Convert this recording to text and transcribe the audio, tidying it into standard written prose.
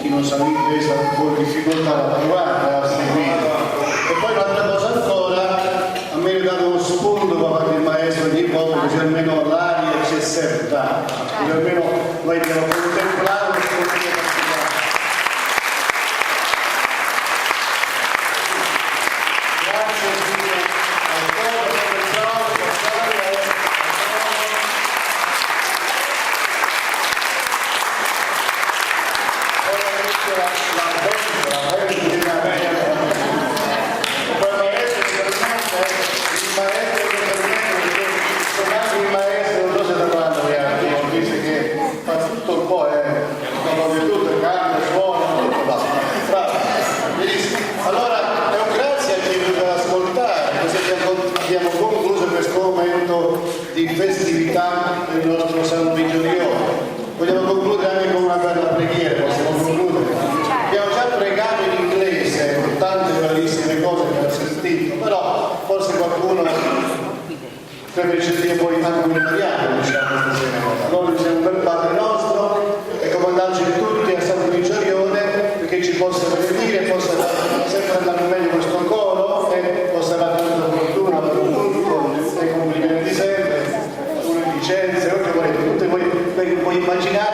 chi non sa l'inglese ha un po' di difficoltà a trovare, a seguire. E poi un'altra cosa ancora, a me è dato uno spunto da parte del maestro di Bobo, così almeno l'aria c'è sempre, così almeno noi abbiamo contemplato le cose particolari. Grazie di festività del nostro San Vigilione. Vogliamo concludere anche con una bella preghiera, possiamo concludere. Abbiamo già pregato in inglese tante bellissime cose che ho sentito, però forse qualcuno preferisce poi anche un italiano, diciamo stasera. Allora diciamo per Padre nostro e comandarci tutti a San Vigilione perché ci possa benedire, possa sempre andare meglio questo coro e possa dare tanta fortuna per un tutto e complimenti sempre. Licenze, tutte voi immaginate